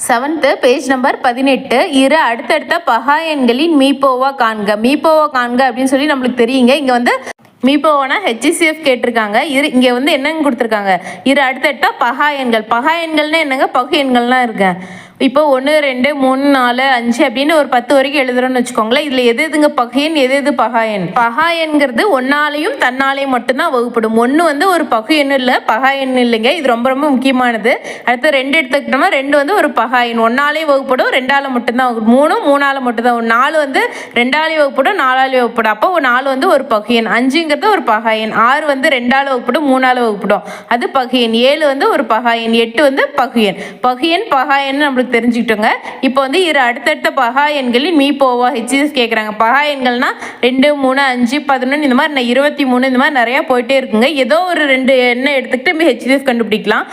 7th page number 18 இரு அடுத்தடுத்த பகா எண்களின் மீப்போவா காண்க. மீப்போவா காண்க அப்படின்னு சொல்லி நம்மளுக்கு தெரியுங்க. இங்கே வந்து மீப்போவானா ஹெச்சிசிஎஃப் கேட்டிருக்காங்க. இங்கே வந்து என்னங்க கொடுத்துருக்காங்க, இரு அடுத்தடுத்த பகா எண்கள். பகா எண்கள்னா என்னங்க, பகு எண்கள்லாம் இருக்கேன். இப்போ 1 2 3 4 5 அப்படின்னு ஒரு 10 வரைக்கும் எழுதுறோம்னு வச்சுக்கோங்களேன். இதில் எது எதுங்க பகையன், எது எது பகாயன்? பகாயன்கிறது ஒன்னாலையும் தன்னாலையும் மட்டும்தான் வகுப்படும். 1 வந்து ஒரு பகு எண்ணு இல்லை, பகாயன் இல்லைங்க. இது ரொம்ப ரொம்ப முக்கியமானது. அடுத்து 2 எடுத்துக்கிட்டோம்னா 2 வந்து ஒரு பகாயன், ஒன்னாலையும் வகுப்படும், 2ஆல மட்டும்தான் வகுப்படும். 3 3ஆல மட்டும்தான். 4 வந்து 2ஆலையும் வகுப்படும், 4ஆலையும் வகுப்படும். அப்போ 4 வந்து ஒரு பகையன். 5ங்கிறது ஒரு பகாயன். 6 வந்து 2ஆல வகுப்படும், 3ஆல வகுப்படும், அது பகையன். 7 வந்து ஒரு பகாயன். 8 வந்து பகுயன். பகுயன் பகாயன் நம்மளுக்கு தெரிஞ்சுக்கிட்டோங்க. இப்போ வந்து இரு அடுத்தடுத்த பகா எண்களின் மீப்போவா ஹெச்சிஎஸ் கேட்குறாங்க. பகா எண்கள்னா 2 3 5 11 இந்த மாதிரி 23 இந்த மாதிரி நிறையா போயிட்டே இருக்குங்க. ஏதோ ஒரு 2 எண்ணை எடுத்துக்கிட்டு ஹெச்சிஎஸ் கண்டுபிடிக்கலாம்.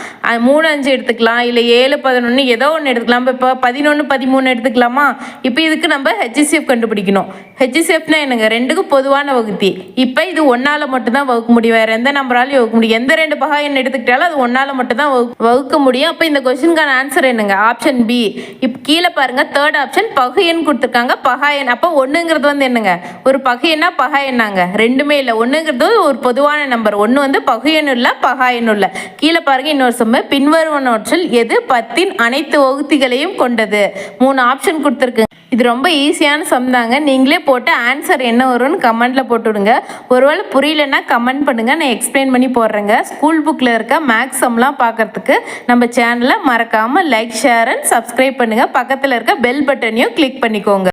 3 5 எடுத்துக்கலாம், இல்லை 7 11 ஏதோ ஒன்று எடுத்துக்கலாம். இப்போ 11 13 எடுத்துக்கலாமா? இப்போ இதுக்கு நம்ம ஹெச்சிஎஃப் கண்டுபிடிக்கணும். ஹெச்சிஎஃப்னா என்னங்க, 2க்கும் பொதுவான வகுத்தி. இப்போ இது 1ஆல மட்டும்தான் வகுக்க முடியும், வேறு எந்த நம்பராலையும் வகுக்க முடியும். எந்த 2 பகா எண் எடுத்துக்கிட்டாலும் அது 1ஆல மட்டும்தான் வகுக்க முடியும். அப்போ இந்த கொஸ்டினுக்கான ஆன்சர் என்னங்க, ஆப்ஷன் பி. இப்போ கீழே பாருங்க, தேர்ட் ஆப்ஷன் பகு எண் கொடுத்துருக்காங்க, பகா எண். அப்போ 1ங்கிறது வந்து என்னங்க, ஒரு பகு எண்ணா பகா எண்ணாங்க? ரெண்டுமே இல்லை. 1ங்கிறது ஒரு பொதுவான நம்பர். 1 வந்து பகு எண் இல்லை, பகா எண் இல்லை. கீழே பாருங்க இன்னொரு சம்ம, பின்வருவனவற்றில் எது 10ன் அனைத்து வகுத்திகளையும் கொண்டது? 3 ஆப்ஷன் கொடுத்துருக்கு. இது ரொம்ப ஈஸியான சம் தாங்க. நீங்களே போட்டு ஆன்சர் என்ன வரும்னு கமெண்ட்ல போட்டு விடுங்க. ஒருவேளை புரியலன்னா கமெண்ட் பண்ணுங்க, நான் எக்ஸ்பிளைன் பண்ணி போடுறேங்க. ஸ்கூல் புக்கில் இருக்க மேக்ஸ் சம்லாம் பார்க்கறதுக்கு நம்ம சேனலை மறக்காம லைக் ஷேர் அண்ட் சப்ஸ்கிரைப் பண்ணுங்க. பக்கத்தில் இருக்க பெல் பட்டனையும் கிளிக் பண்ணிக்கோங்க.